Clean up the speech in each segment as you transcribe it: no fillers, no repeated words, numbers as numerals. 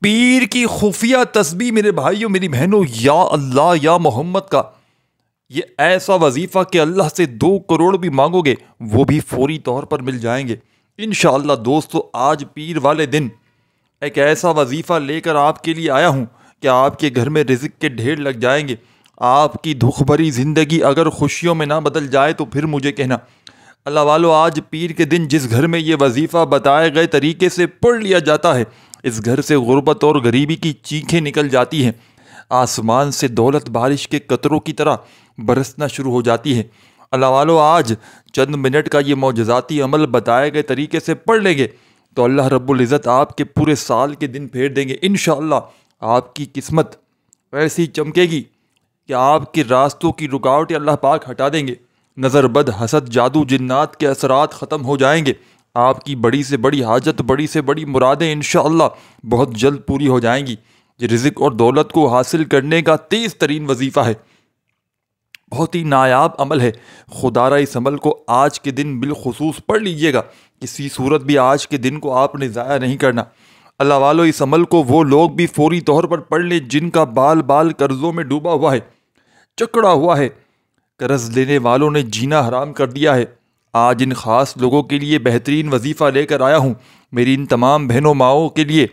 پیر کی خفیہ تسبیح میرے بھائیوں میری بہنوں، یا اللہ یا محمد کا یہ ایسا وظیفہ کہ اللہ سے 2 کروڑ بھی مانگو گے وہ بھی فوری طور پر مل جائیں گے انشاءاللہ۔ دوستو، آج پیر والے دن ایک ایسا وظیفہ لے کر آپ کے لیے آیا ہوں کہ آپ کے گھر میں رزق کے ڈھیر لگ جائیں گے۔ آپ کی دکھ بھری زندگی اگر خوشیوں میں نہ بدل جائے تو پھر مجھے کہنا۔ اللہ والو، آج پیر کے دن جس گھر میں یہ وظیفہ بتائے گئے طریقے سے پڑھ لیا جاتا ہے، اس گھر سے غربت اور غریبی کی چیخیں نکل جاتی ہیں، آسمان سے دولت بارش کے قطروں کی طرح برسنا شروع ہو جاتی ہے۔ اللہ والو، آج چند منٹ کا یہ معجزاتی عمل بتائے گئے طریقے سے پڑھ لیں گے تو اللہ رب العزت آپ کے پورے سال کے دن پھیر دیں گے انشاءاللہ۔ آپ کی قسمت ایسی چمکے گی کہ آپ کے راستوں کی رکاوٹیں اللہ پاک ہٹا دیں گے، نظر بد، حسد، جادو، جنات کے اثرات ختم ہو جائیں گے، آپ کی بڑی سے بڑی حاجت، بڑی سے بڑی مرادیں انشاءاللہ بہت جلد پوری ہو جائیں گی۔ یہ رزق اور دولت کو حاصل کرنے کا تیز ترین وظیفہ ہے، بہت ہی نایاب عمل ہے۔ خدا را اس عمل کو آج کے دن بالخصوص پڑھ لیجئے گا، کسی صورت بھی آج کے دن کو آپ نے ضائع نہیں کرنا۔ اللہ والو، اس عمل کو وہ لوگ بھی فوری طور پر پڑھ لیں جن کا بال بال قرضوں میں ڈوبا ہوا ہے، چکڑا ہوا ہے، قرض لینے والوں نے جینا حرام کر دیا ہے۔ آج ان خاص لوگوں کے لیے بہترین وظیفہ لے کر آیا ہوں، میری ان تمام بہنوں ماؤں کے لیے۔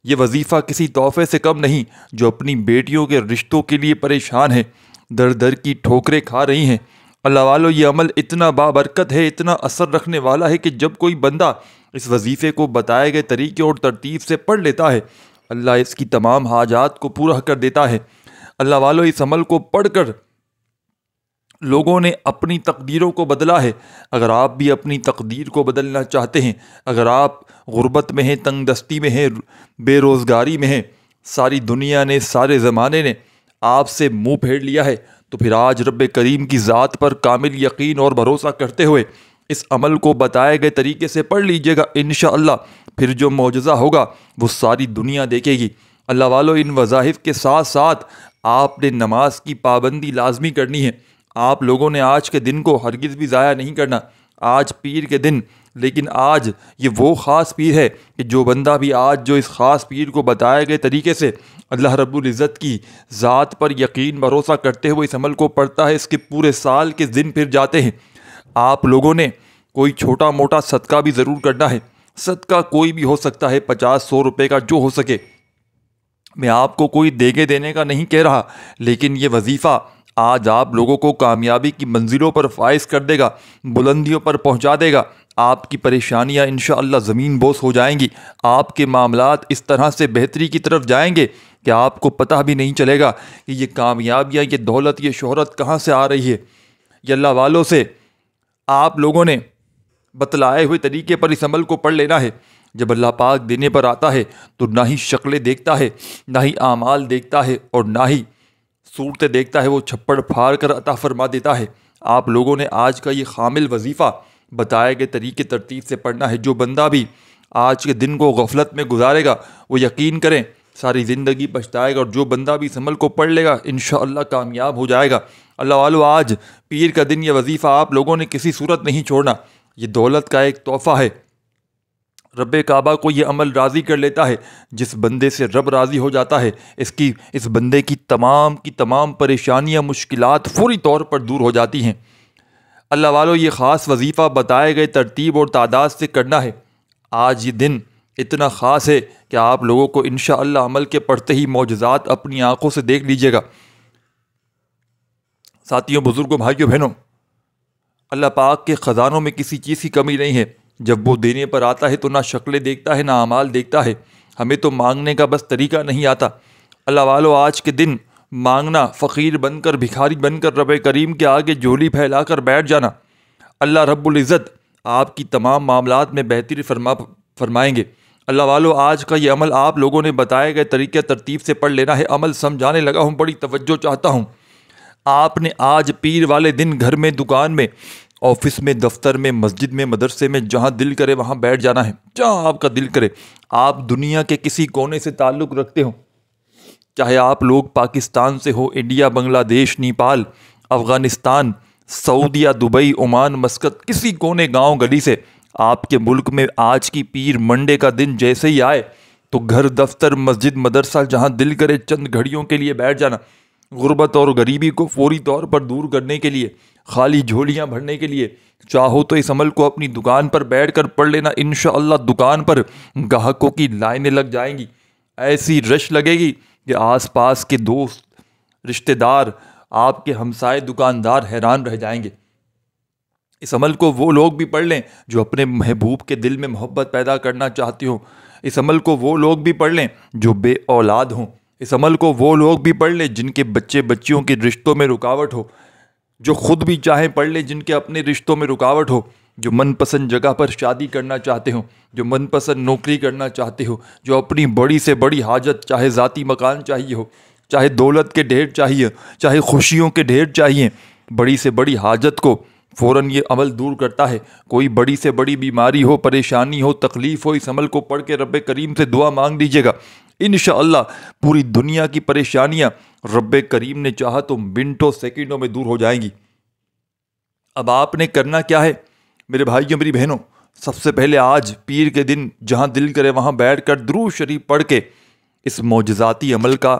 یہ وظیفہ کسی تحفے سے کم نہیں، جو اپنی بیٹیوں کے رشتوں کے لیے پریشان ہیں، در در کی ٹھوکریں کھا رہی ہیں۔ اللہ والو، یہ عمل اتنا بابرکت ہے، اتنا اثر رکھنے والا ہے کہ جب کوئی بندہ اس وظیفے کو بتائے گئے طریقے اور ترتیب سے پڑھ لیتا ہے، اللہ اس کی تمام حاجات کو پورا کر دیتا ہے۔ اللہ والو، اس عمل کو پڑھ کر لوگوں نے اپنی تقدیروں کو بدلا ہے۔ اگر آپ بھی اپنی تقدیر کو بدلنا چاہتے ہیں، اگر آپ غربت میں ہیں، تنگ دستی میں ہیں، بے روزگاری میں ہیں، ساری دنیا نے، سارے زمانے نے آپ سے منہ پھیر لیا ہے، تو پھر آج رب کریم کی ذات پر کامل یقین اور بھروسہ کرتے ہوئے اس عمل کو بتائے گئے طریقے سے پڑھ لیجئے گا انشاءاللہ۔ پھر جو معجزہ ہوگا وہ ساری دنیا دیکھے گی۔ اللہ والو، ان وظائف کے ساتھ ساتھ آپ نے نماز کی پابندی لازمی کرنی ہے۔ آپ لوگوں نے آج کے دن کو ہرگز بھی ضائع نہیں کرنا۔ آج پیر کے دن، لیکن آج یہ وہ خاص پیر ہے کہ جو بندہ بھی آج جو اس خاص پیر کو بتائے گئے طریقے سے اللہ رب العزت کی ذات پر یقین بھروسہ کرتے ہوئے اس عمل کو پڑھتا ہے، اس کے پورے سال کے دن پھر جاتے ہیں۔ آپ لوگوں نے کوئی چھوٹا موٹا صدقہ بھی ضرور کرنا ہے، صدقہ کوئی بھی ہو سکتا ہے، 50-100 روپے کا جو ہو سکے۔ میں آپ کو کوئی دیگے دینے کا نہیں کہہ رہا، لیکن یہ وظیفہ آج آپ لوگوں کو کامیابی کی منزلوں پر فائز کر دے گا، بلندیوں پر پہنچا دے گا۔ آپ کی پریشانیاں انشاءاللہ زمین بوس ہو جائیں گی، آپ کے معاملات اس طرح سے بہتری کی طرف جائیں گے کہ آپ کو پتہ بھی نہیں چلے گا کہ یہ کامیابیاں، یہ دولت، یہ شہرت کہاں سے آ رہی ہے۔ یہ اللہ والوں سے آپ لوگوں نے بتلائے ہوئے طریقے پر اس عمل کو پڑھ لینا ہے۔ جب اللہ پاک دینے پر آتا ہے تو نہ ہی شکلیں دیکھتا ہے، نہ ہی اعمال دیکھتا ہے، اور نہ ہی صورتیں دیکھتا ہے، وہ چھپڑ پھاڑ کر عطا فرما دیتا ہے۔ آپ لوگوں نے آج کا یہ کامل وظیفہ بتائے گئے طریقے ترتیب سے پڑھنا ہے۔ جو بندہ بھی آج کے دن کو غفلت میں گزارے گا وہ یقین کریں ساری زندگی پچھتائے گا، اور جو بندہ بھی اس عمل کو پڑھ لے گا انشاءاللہ کامیاب ہو جائے گا۔ اللہ والو، آج پیر کا دن، یہ وظیفہ آپ لوگوں نے کسی صورت نہیں چھوڑنا۔ یہ دولت کا ایک تحفہ ہے، رب کعبہ کو یہ عمل راضی کر لیتا ہے۔ جس بندے سے رب راضی ہو جاتا ہے، اس بندے کی تمام پریشانیاں، مشکلات فوری طور پر دور ہو جاتی ہیں۔ اللہ والو، یہ خاص وظیفہ بتائے گئے ترتیب اور تعداد سے کرنا ہے۔ آج یہ دن اتنا خاص ہے کہ آپ لوگوں کو انشاءاللہ عمل کے پڑھتے ہی معجزات اپنی آنکھوں سے دیکھ لیجئے گا۔ ساتھیوں، بزرگوں، بھائیوں، بہنوں، اللہ پاک کے خزانوں میں کسی چیز کی کمی نہیں ہے۔ جب وہ دینے پر آتا ہے تو نہ شکلیں دیکھتا ہے، نہ اعمال دیکھتا ہے۔ ہمیں تو مانگنے کا بس طریقہ نہیں آتا۔ اللہ والو، آج کے دن مانگنا، فقیر بن کر، بھکاری بن کر رب کریم کے آگے جھولی پھیلا کر بیٹھ جانا، اللہ رب العزت آپ کی تمام معاملات میں بہتری فرمائیں گے۔ اللہ والو، آج کا یہ عمل آپ لوگوں نے بتائے گئے طریقے ترتیب سے پڑھ لینا ہے۔ عمل سمجھانے لگا ہوں، بڑی توجہ چاہتا ہوں۔ آپ نے آج پیر والے دن گھر میں، دکان میں، آفس میں، دفتر میں، مسجد میں، مدرسے میں، جہاں دل کرے وہاں بیٹھ جانا ہے، جہاں آپ کا دل کرے۔ آپ دنیا کے کسی کونے سے تعلق رکھتے ہوں، چاہے آپ لوگ پاکستان سے ہو، انڈیا، بنگلہ دیش، نیپال، افغانستان، سعودیہ، دبئی، عمان، مسقط، کسی کونے، گاؤں گلی سے، آپ کے ملک میں آج کی پیر منڈے کا دن جیسے ہی آئے تو گھر دفتر مسجد مدرسہ جہاں دل کرے چند گھڑیوں کے لیے بیٹھ جانا، غربت اور غریبی کو فوری طور پر دور کرنے کے لیے، خالی جھولیاں بھرنے کے لیے چاہو تو اس عمل کو اپنی دکان پر بیٹھ کر پڑھ لینا۔ انشاءاللہ دکان پر گاہکوں کی لائنیں لگ جائیں گی، ایسی رش لگے گی کہ آس پاس کے دوست رشتہ دار آپ کے ہمسائے دکاندار حیران رہ جائیں گے۔ اس عمل کو وہ لوگ بھی پڑھ لیں جو اپنے محبوب کے دل میں محبت پیدا کرنا چاہتے ہوں۔ اس عمل کو وہ لوگ بھی پڑھ لیں جو بے اولاد ہوں۔ اس عمل کو وہ لوگ بھی پڑھ لیں جن کے بچے بچیوں کے رشتوں میں رکاوٹ ہو، جو خود بھی چاہیں پڑھ لیں جن کے اپنے رشتوں میں رکاوٹ ہو، جو من پسند جگہ پر شادی کرنا چاہتے ہوں، جو من پسند نوکری کرنا چاہتے ہو، جو اپنی بڑی سے بڑی حاجت، چاہے ذاتی مکان چاہیے ہو، چاہے دولت کے ڈھیر چاہیے، چاہے خوشیوں کے ڈھیر چاہیے، بڑی سے بڑی حاجت کو فوراً یہ عمل دور کرتا ہے۔ کوئی بڑی سے بڑی بیماری ہو، پریشانی ہو، تکلیف ہو، اس عمل کو پڑھ کے رب کریم سے دعا مانگ لیجیے گا، انشاءاللہ پوری دنیا کی پریشانیاں رب کریم نے چاہا تو منٹوں سیکنڈوں میں دور ہو جائیں گی۔ اب آپ نے کرنا کیا ہے میرے بھائیوں میری بہنوں؟ سب سے پہلے آج پیر کے دن جہاں دل کرے وہاں بیٹھ کر درود شریف پڑھ کے اس معجزاتی عمل کا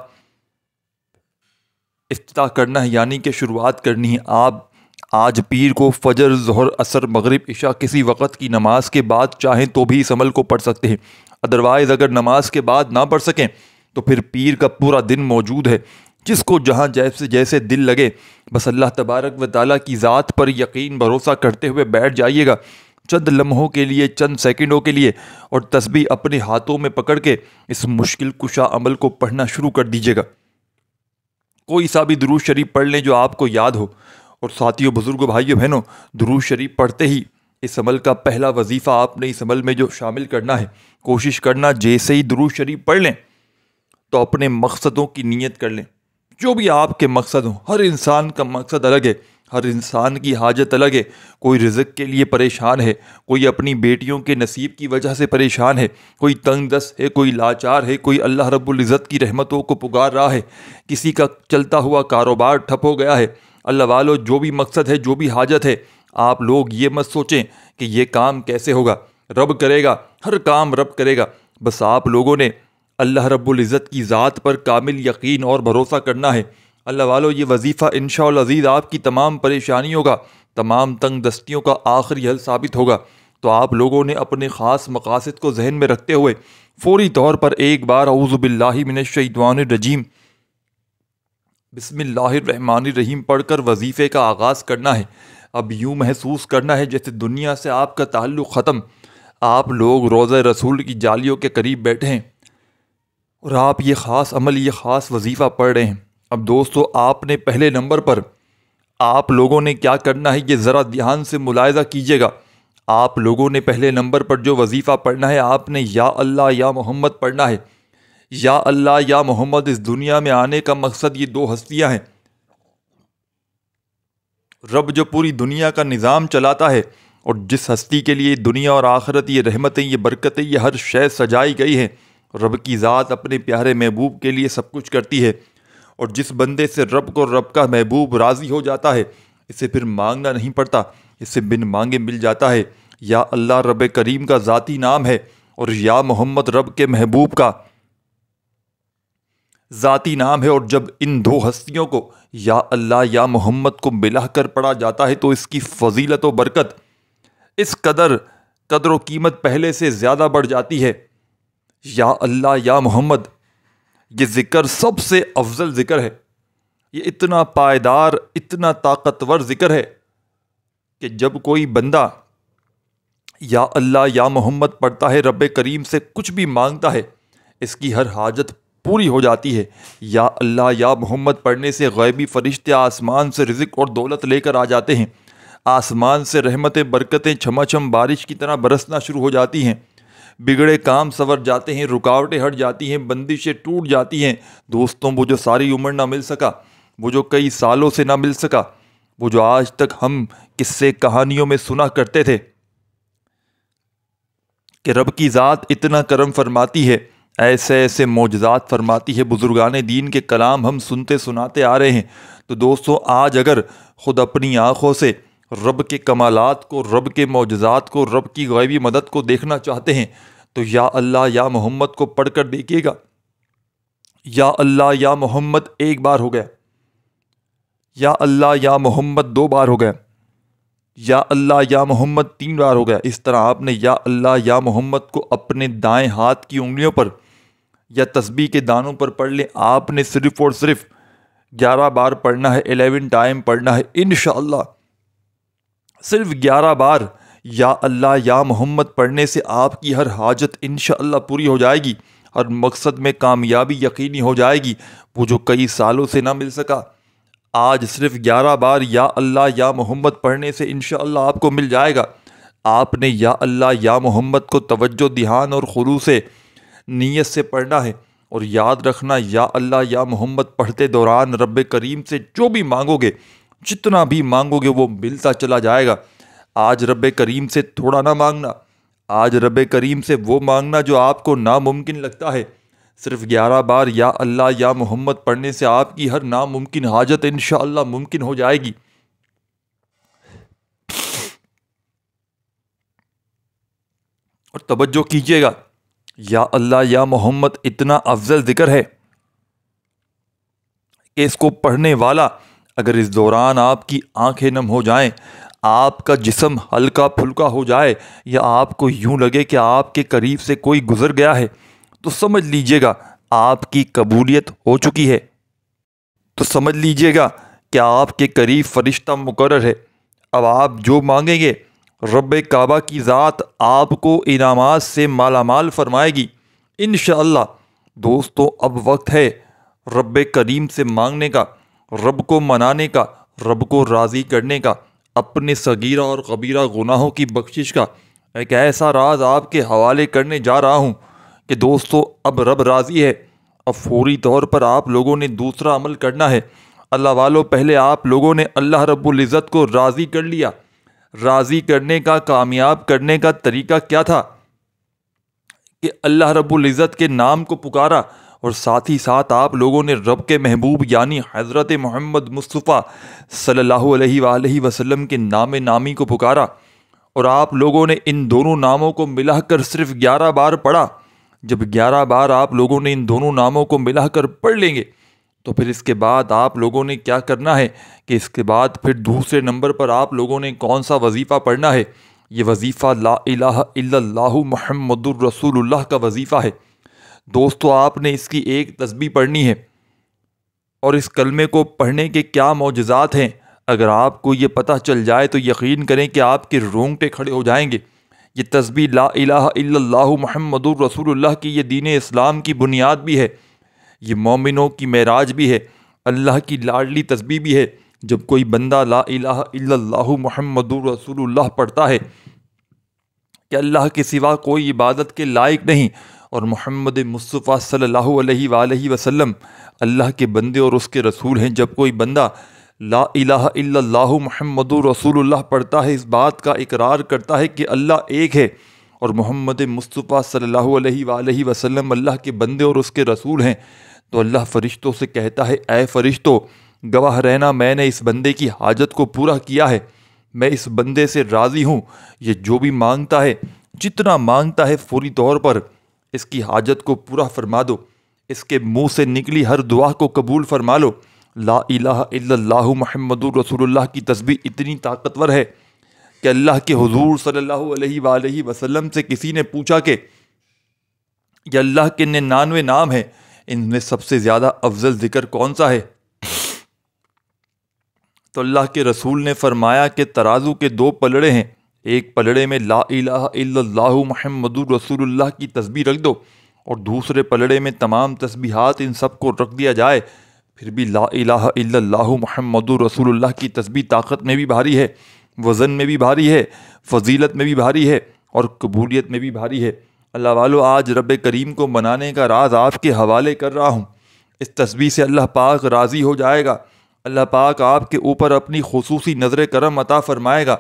افتتاح کرنا ہے، یعنی کہ شروعات کرنی ہے۔ آپ آج پیر کو فجر، ظہر، عصر، مغرب، عشاء کسی وقت کی نماز کے بعد چاہیں تو بھی اس عمل کو پڑھ سکتے ہیں۔ ادروائز اگر نماز کے بعد نہ پڑھ سکیں تو پھر پیر کا پورا دن موجود ہے، جس کو جہاں جیسے دل لگے بس اللہ تبارک و تعالیٰ کی ذات پر یقین بھروسہ کرتے ہوئے بیٹھ جائیے گا چند لمحوں کے لیے، چند سیکنڈوں کے لیے، اور تسبیح اپنے ہاتھوں میں پکڑ کے اس مشکل کشا عمل کو پڑھنا شروع کر دیجیے گا۔ کوئی سا بھی درود شریف پڑھ لیں جو آپ کو یاد ہو۔ اور ساتھیوں، بزرگوں، بھائیوں، بہنوں، درود شریف پڑھتے ہی اس عمل کا پہلا وظیفہ آپ نے اس عمل میں جو شامل کرنا ہے، کوشش کرنا جیسے ہی درود شریف پڑھ لیں تو اپنے مقصدوں کی نیت کر لیں، جو بھی آپ کے مقصد ہوں۔ ہر انسان کا مقصد الگ ہے، ہر انسان کی حاجت الگ ہے۔ کوئی رزق کے لیے پریشان ہے، کوئی اپنی بیٹیوں کے نصیب کی وجہ سے پریشان ہے، کوئی تنگ دست ہے، کوئی لاچار ہے، کوئی اللہ رب العزت کی رحمتوں کو پکار رہا ہے، کسی کا چلتا ہوا کاروبار ٹھپ ہو گیا ہے۔ اللہ والو، جو بھی مقصد ہے، جو بھی حاجت ہے، آپ لوگ یہ مت سوچیں کہ یہ کام کیسے ہوگا، رب کرے گا، ہر کام رب کرے گا۔ بس آپ لوگوں نے اللہ رب العزت کی ذات پر کامل یقین اور بھروسہ کرنا ہے۔ اللہ والو، یہ وظیفہ انشاءاللہ عزیز آپ کی تمام پریشانیوں کا، تمام تنگ دستیوں کا آخری حل ثابت ہوگا۔ تو آپ لوگوں نے اپنے خاص مقاصد کو ذہن میں رکھتے ہوئے فوری طور پر ایک بار اعوذ باللہ من الشیطان الرجیم بسم اللہ الرحمن الرحیم پڑھ کر وظیفے کا آغاز کرنا ہے۔ اب یوں محسوس کرنا ہے جیسے دنیا سے آپ کا تعلق ختم، آپ لوگ روضہ رسول کی جالیوں کے قریب بیٹھے ہیں اور آپ یہ خاص عمل، یہ خاص وظیفہ پڑھ رہے ہیں۔ اب دوستو، آپ نے پہلے نمبر پر آپ لوگوں نے کیا کرنا ہے یہ ذرا دھیان سے ملاحظہ کیجیے گا۔ آپ لوگوں نے پہلے نمبر پر جو وظیفہ پڑھنا ہے، آپ نے یا اللہ یا محمد پڑھنا ہے۔ یا اللہ یا محمد، اس دنیا میں آنے کا مقصد یہ دو ہستیاں ہیں۔ رب جو پوری دنیا کا نظام چلاتا ہے اور جس ہستی کے لیے دنیا اور آخرت، یہ رحمتیں، یہ برکتیں، یہ ہر شے سجائی گئی ہیں، رب کی ذات اپنے پیارے محبوب کے لیے سب کچھ کرتی ہے۔ اور جس بندے سے رب کو رب کا محبوب راضی ہو جاتا ہے، اسے پھر مانگنا نہیں پڑتا، اسے بن مانگے مل جاتا ہے۔ یا اللہ رب کریم کا ذاتی نام ہے اور یا محمد رب کے محبوب کا ذاتی نام ہے، اور جب ان دو ہستیوں کو یا اللہ یا محمد کو ملا کر پڑھا جاتا ہے تو اس کی فضیلت و برکت اس قدر و قیمت پہلے سے زیادہ بڑھ جاتی ہے۔ یا اللہ یا محمد یہ ذکر سب سے افضل ذکر ہے، یہ اتنا پائیدار، اتنا طاقتور ذکر ہے کہ جب کوئی بندہ یا اللہ یا محمد پڑھتا ہے، رب کریم سے کچھ بھی مانگتا ہے، اس کی ہر حاجت پوری ہو جاتی ہے۔ یا اللہ یا محمد پڑھنے سے غیبی فرشتے آسمان سے رزق اور دولت لے کر آ جاتے ہیں، آسمان سے رحمتیں، برکتیں چھما چھم بارش کی طرح برسنا شروع ہو جاتی ہیں، بگڑے کام سنور جاتے ہیں، رکاوٹیں ہٹ جاتی ہیں، بندشیں ٹوٹ جاتی ہیں۔ دوستوں، وہ جو ساری عمر نہ مل سکا، وہ جو کئی سالوں سے نہ مل سکا، وہ جو آج تک ہم قصے کہانیوں میں سنا کرتے تھے کہ رب کی ذات اتنا کرم فرماتی ہے، ایسے ایسے معجزات فرماتی ہے، بزرگان دین کے کلام ہم سنتے سناتے آ رہے ہیں۔ تو دوستوں، آج اگر خود اپنی آنکھوں سے رب کے کمالات کو، رب کے معجزات کو، رب کی غیبی مدد کو دیکھنا چاہتے ہیں تو یا اللہ یا محمد کو پڑھ کر دیکھیے گا، یا اللہ یا محمد ایک بار ہو گیا، یا اللہ یا محمد 2 بار ہو گیا، یا اللہ یا محمد 3 بار ہو گیا۔ اس طرح آپ نے یا اللہ یا محمد کو اپنے دائیں ہاتھ کی انگلیوں پر یا تسبیح کے دانوں پر پڑھ لیں۔ آپ نے صرف اور صرف 11 بار پڑھنا ہے، 11 ٹائم پڑھنا ہے انشاءاللہ۔ صرف 11 بار یا اللہ یا محمد پڑھنے سے آپ کی ہر حاجت انشاءاللہ پوری ہو جائے گی، ہر مقصد میں کامیابی یقینی ہو جائے گی، وہ جو کئی سالوں سے نہ مل سکا آج صرف 11 بار یا اللہ یا محمد پڑھنے سے انشاءاللہ آپ کو مل جائے گا۔ آپ نے یا اللہ یا محمد کو توجہ، دھیان اور خلوص سے نیت سے پڑھنا ہے، اور یاد رکھنا یا اللہ یا محمد پڑھتے دوران رب کریم سے جو بھی مانگو گے، جتنا بھی مانگو گے وہ ملتا چلا جائے گا۔ آج رب کریم سے تھوڑا نہ مانگنا، آج رب کریم سے وہ مانگنا جو آپ کو ناممکن لگتا ہے۔ صرف 11 بار یا اللہ یا محمد پڑھنے سے آپ کی ہر ناممکن حاجت انشاءاللہ ممکن ہو جائے گی۔ اور توجہ کیجیے گا، یا اللہ یا محمد اتنا افضل ذکر ہے کہ اس کو پڑھنے والا اگر اس دوران آپ کی آنکھیں نم ہو جائیں، آپ کا جسم ہلکا پھلکا ہو جائے، یا آپ کو یوں لگے کہ آپ کے قریب سے کوئی گزر گیا ہے، تو سمجھ لیجئے گا آپ کی قبولیت ہو چکی ہے۔ تو سمجھ لیجئے گا کہ آپ کے قریب فرشتہ مقرر ہے۔ اب آپ جو مانگیں گے رب کعبہ کی ذات آپ کو انعامات سے مالا مال فرمائے گی انشاءاللہ۔ دوستو، اب وقت ہے رب کریم سے مانگنے کا، رب کو منانے کا، رب کو راضی کرنے کا، اپنے صغیرہ اور کبیرہ گناہوں کی بخشش کا۔ ایک ایسا راز آپ کے حوالے کرنے جا رہا ہوں کہ دوستو اب رب راضی ہے۔ اب فوری طور پر آپ لوگوں نے دوسرا عمل کرنا ہے۔ اللہ والو، پہلے آپ لوگوں نے اللہ رب العزت کو راضی کر لیا۔ راضی کرنے کا، کامیاب کرنے کا طریقہ کیا تھا کہ اللہ رب العزت کے نام کو پکارا، اور ساتھ ہی ساتھ آپ لوگوں نے رب کے محبوب یعنی حضرت محمد مصطفیٰ صلی اللہ علیہ وآلہ وسلم کے نام نامی کو پکارا، اور آپ لوگوں نے ان دونوں ناموں کو ملا کر صرف 11 بار پڑھا۔ جب 11 بار آپ لوگوں نے ان دونوں ناموں کو ملا کر پڑھ لیں گے تو پھر اس کے بعد آپ لوگوں نے کیا کرنا ہے کہ اس کے بعد پھر دوسرے نمبر پر آپ لوگوں نے کون سا وظیفہ پڑھنا ہے؟ یہ وظیفہ لا الہ الا اللہ محمد الرسول اللہ کا وظیفہ ہے۔ دوستو، آپ نے اس کی ایک تسبیح پڑھنی ہے، اور اس کلمے کو پڑھنے کے کیا معجزات ہیں اگر آپ کو یہ پتہ چل جائے تو یقین کریں کہ آپ کے رونگٹے کھڑے ہو جائیں گے۔ یہ تسبیح لا الہ الا اللہ محمد الرسول اللہ کی یہ دین اسلام کی بنیاد بھی ہے، یہ مومنوں کی معراج بھی ہے، اللہ کی لاڈلی تسبیح بھی ہے۔ جب کوئی بندہ لا الہ الا اللہ محمد الرسول اللہ پڑھتا ہے کہ اللہ کے سوا کوئی عبادت کے لائق نہیں، اور محمد مصطفیٰ صلی اللہ علیہ وآلہ وسلم اللہ کے بندے اور اس کے رسول ہیں، جب کوئی بندہ لا الہ الا اللہ محمد رسول اللہ پڑھتا ہے، اس بات کا اقرار کرتا ہے کہ اللہ ایک ہے اور محمد مصطفیٰ صلی اللہ علیہ وآلہ وسلم اللہ کے بندے اور اس کے رسول ہیں، تو اللہ فرشتوں سے کہتا ہے، اے فرشتوں، گواہ رہنا میں نے اس بندے کی حاجت کو پورا کیا ہے، میں اس بندے سے راضی ہوں، یہ جو بھی مانگتا ہے، جتنا مانگتا ہے، فوری طور پر اس کی حاجت کو پورا فرما دو، اس کے منہ سے نکلی ہر دعا کو قبول فرما لو۔ لا الہ الا اللہ محمد رسول اللہ کی تسبیح اتنی طاقتور ہے کہ اللہ کے حضور صلی اللہ علیہ وآلہ وسلم سے کسی نے پوچھا کہ یہ اللہ کے 99 نام ہیں، ان میں سب سے زیادہ افضل ذکر کون سا ہے؟ تو اللہ کے رسول نے فرمایا کہ ترازو کے 2 پلڑے ہیں، ایک پلڑے میں لا الہ الا اللہ محمد رسول اللہ کی تسبیح رکھ دو، اور دوسرے پلڑے میں تمام تسبیحات ان سب کو رکھ دیا جائے، پھر بھی لا الہ الا اللہ محمد رسول اللہ کی تسبیح طاقت میں بھی بھاری ہے، وزن میں بھی بھاری ہے، فضیلت میں بھی بھاری ہے، اور قبولیت میں بھی بھاری ہے۔ اللہ والو، آج رب کریم کو منانے کا راز آپ کے حوالے کر رہا ہوں۔ اس تسبیح سے اللہ پاک راضی ہو جائے گا، اللہ پاک آپ کے اوپر اپنی خصوصی نظر کرم عطا فرمائے گا۔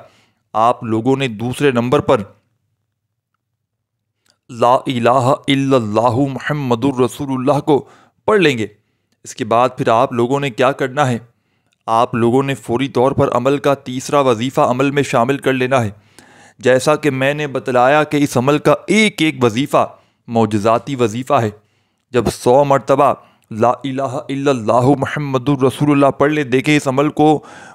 آپ لوگوں نے دوسرے نمبر پر لا الہ الا اللہ محمد الرسول اللہ کو پڑھ لیں گے۔ اس کے بعد پھر آپ لوگوں نے کیا کرنا ہے؟ آپ لوگوں نے فوری طور پر عمل کا تیسرا وظیفہ عمل میں شامل کر لینا ہے۔ جیسا کہ میں نے بتلایا کہ اس عمل کا ایک ایک وظیفہ معجزاتی وظیفہ ہے۔ جب 100 مرتبہ لا الہ الا اللہ محمد الرسول اللہ پڑھ لیں، دیکھیں اس عمل کو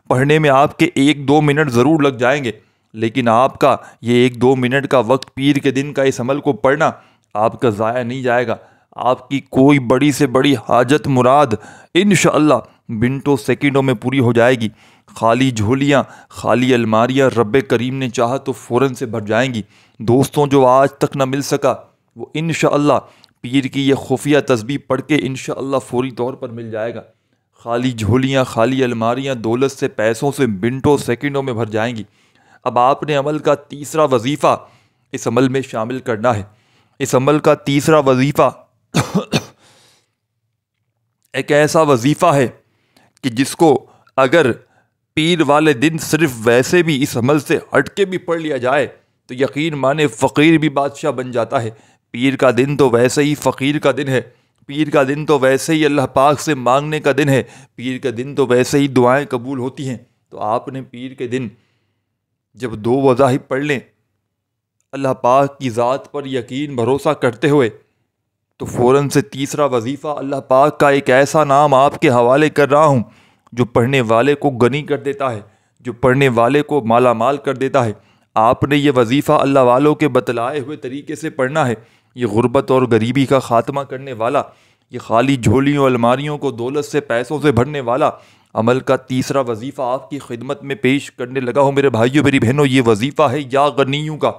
پڑھنے میں آپ کے 1-2 منٹ ضرور لگ جائیں گے، لیکن آپ کا یہ 1-2 منٹ کا وقت پیر کے دن کا اس عمل کو پڑھنا آپ کا ضائع نہیں جائے گا۔ آپ کی کوئی بڑی سے بڑی حاجت مراد انشاءاللہ منٹوں سیکنڈوں میں پوری ہو جائے گی۔ خالی جھولیاں، خالی الماریاں رب کریم نے چاہا تو فوراً سے بھر جائیں گی۔ دوستوں، جو آج تک نہ مل سکا وہ انشاءاللہ پیر کی یہ خفیہ تسبیح پڑھ کے انشاءاللہ فوری طور پر مل جائے گا۔ خالی جھولیاں، خالی الماریاں دولت سے، پیسوں سے منٹوں سیکنڈوں میں بھر جائیں گی۔ اب آپ نے عمل کا تیسرا وظیفہ اس عمل میں شامل کرنا ہے۔ اس عمل کا تیسرا وظیفہ ایک ایسا وظیفہ ہے کہ جس کو اگر پیر والے دن صرف ویسے بھی اس عمل سے ہٹ کے بھی پڑھ لیا جائے تو یقین مانے فقیر بھی بادشاہ بن جاتا ہے۔ پیر کا دن تو ویسے ہی فقیر کا دن ہے، پیر کا دن تو ویسے ہی اللہ پاک سے مانگنے کا دن ہے، پیر کا دن تو ویسے ہی دعائیں قبول ہوتی ہیں۔ تو آپ نے پیر کے دن جب 2 وظائف پڑھ لیں اللہ پاک کی ذات پر یقین بھروسہ کرتے ہوئے، تو فوراً سے تیسرا وظیفہ اللہ پاک کا ایک ایسا نام آپ کے حوالے کر رہا ہوں جو پڑھنے والے کو غنی کر دیتا ہے، جو پڑھنے والے کو مالا مال کر دیتا ہے۔ آپ نے یہ وظیفہ اللہ والوں کے بتلائے ہوئے طریقے سے پڑھنا ہے۔ یہ غربت اور غریبی کا خاتمہ کرنے والا، یہ خالی جھولیوں الماریوں کو دولت سے، پیسوں سے بھرنے والا عمل کا تیسرا وظیفہ آپ کی خدمت میں پیش کرنے لگا ہوں میرے بھائیوں میری بہنوں۔ یہ وظیفہ ہے یا غنیوں کا۔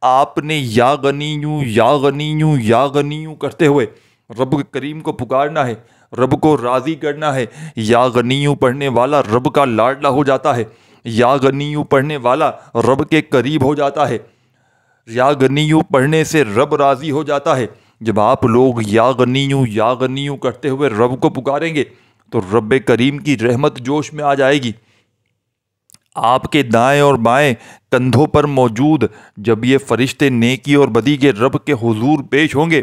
آپ نے یا غنیوں یا غنیوں یا غنیوں کرتے ہوئے رب کریم کو پکارنا ہے، رب کو راضی کرنا ہے۔ یا غنیوں پڑھنے والا رب کا لاڈلا ہو جاتا ہے، یا غنیوں پڑھنے والا رب کے قریب ہو جاتا ہے، یا غنیوں پڑھنے سے رب راضی ہو جاتا ہے۔ جب آپ لوگ یا غنیوں کرتے ہوئے رب کو پکاریں گے تو رب کریم کی رحمت جوش میں آ جائے گی۔ آپ کے دائیں اور بائیں کندھوں پر موجود جب یہ فرشتے نیکی اور بدی کے رب کے حضور پیش ہوں گے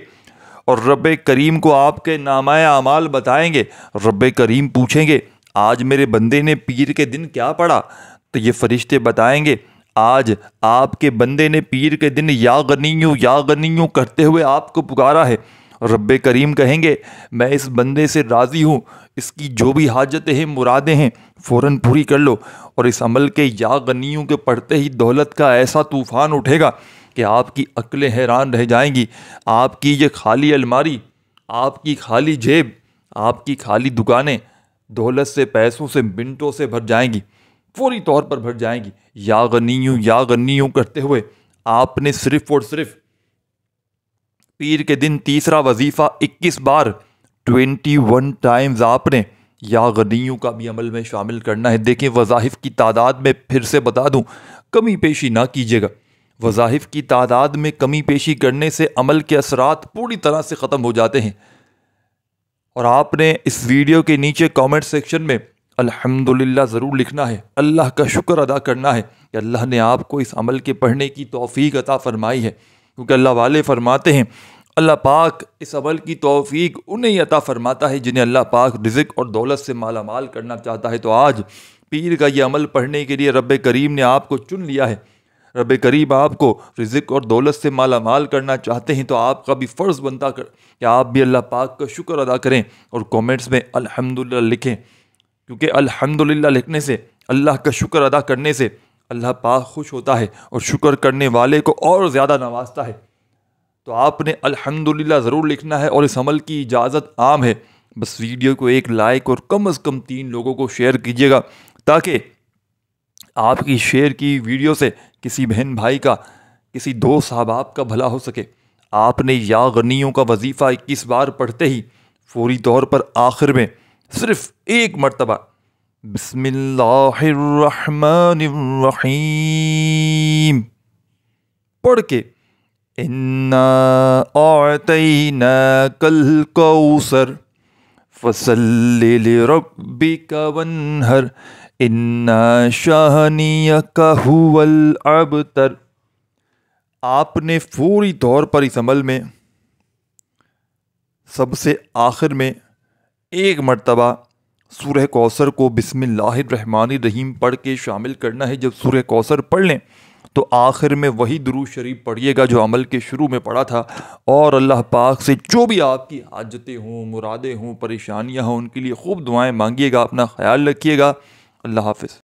اور رب کریم کو آپ کے نامہ اعمال بتائیں گے، رب کریم پوچھیں گے آج میرے بندے نے پیر کے دن کیا پڑھا، تو یہ فرشتے بتائیں گے آج آپ کے بندے نے پیر کے دن یا غنیوں کرتے ہوئے آپ کو پکارا ہے۔ رب کریم کہیں گے میں اس بندے سے راضی ہوں، اس کی جو بھی حاجتیں ہیں، مرادیں ہیں، فوراً پوری کر لو۔ اور اس عمل کے یا غنیوں کے پڑھتے ہی دولت کا ایسا طوفان اٹھے گا کہ آپ کی عقلیں حیران رہ جائیں گی۔ آپ کی یہ خالی الماری، آپ کی خالی جیب، آپ کی خالی دکانیں دولت سے، پیسوں سے، منٹوں سے بھر جائیں گی، فوری طور پر بھر جائیں گی۔ یا غنیوں کرتے ہوئے آپ نے صرف اور صرف پیر کے دن تیسرا وظیفہ 21 بار 21 ٹائمز آپ نے یا غنیوں کا بھی عمل میں شامل کرنا ہے۔ دیکھیں وظائف کی تعداد میں پھر سے بتا دوں، کمی پیشی نہ کیجیے گا۔ وظائف کی تعداد میں کمی پیشی کرنے سے عمل کے اثرات پوری طرح سے ختم ہو جاتے ہیں۔ اور آپ نے اس ویڈیو کے نیچے کامنٹ سیکشن میں الحمدللہ ضرور لکھنا ہے، اللہ کا شکر ادا کرنا ہے کہ اللہ نے آپ کو اس عمل کے پڑھنے کی توفیق عطا فرمائی ہے، کیونکہ اللہ والے فرماتے ہیں اللہ پاک اس عمل کی توفیق انہیں عطا فرماتا ہے جنہیں اللہ پاک رزق اور دولت سے مالا مال کرنا چاہتا ہے۔ تو آج پیر کا یہ عمل پڑھنے کے لیے رب کریم نے آپ کو چن لیا ہے، رب کریم آپ کو رزق اور دولت سے مالا مال کرنا چاہتے ہیں، تو آپ کا بھی فرض بنتا کہ آپ بھی اللہ پاک کا شکر ادا کریں اور کومنٹس میں الحمدللہ لکھیں، کیونکہ الحمدللہ لکھنے سے، اللہ کا شکر ادا کرنے سے اللہ پاک خوش ہوتا ہے اور شکر کرنے والے کو اور زیادہ نوازتا ہے۔ تو آپ نے الحمدللہ ضرور لکھنا ہے اور اس عمل کی اجازت عام ہے، بس ویڈیو کو ایک لائک اور کم از کم 3 لوگوں کو شیئر کیجیے گا تاکہ آپ کی شیئر کی ویڈیو سے کسی بہن بھائی کا، کسی دوست احباب کا بھلا ہو سکے۔ آپ نے یا غنیوں کا وظیفہ 21 بار پڑھتے ہی فوری طور پر آخر میں صرف ایک مرتبہ بسم اللہ الرحمن الرحیم پڑھ کے اِنَّا أَعْطَيْنَاكَ الْكَوْثَرَ فَصَلِّ لِرَبِّكَ وَانْحَرْ إِنَّ شَانِئَكَ هُوَ الْأَبْتَرُ۔ آپ نے فوری طور پر اس عمل میں سب سے آخر میں ایک مرتبہ سورہ کوثر کو بسم اللہ الرحمن الرحیم پڑھ کے شامل کرنا ہے۔ جب سورہ کوثر پڑھ لیں تو آخر میں وہی درود شریف پڑھیے گا جو عمل کے شروع میں پڑھا تھا، اور اللہ پاک سے جو بھی آپ کی حاجتیں ہوں، مرادیں ہوں، پریشانیاں ہوں، ان کے لیے خوب دعائیں مانگیے گا۔ اپنا خیال رکھیے گا۔ اللہ حافظ۔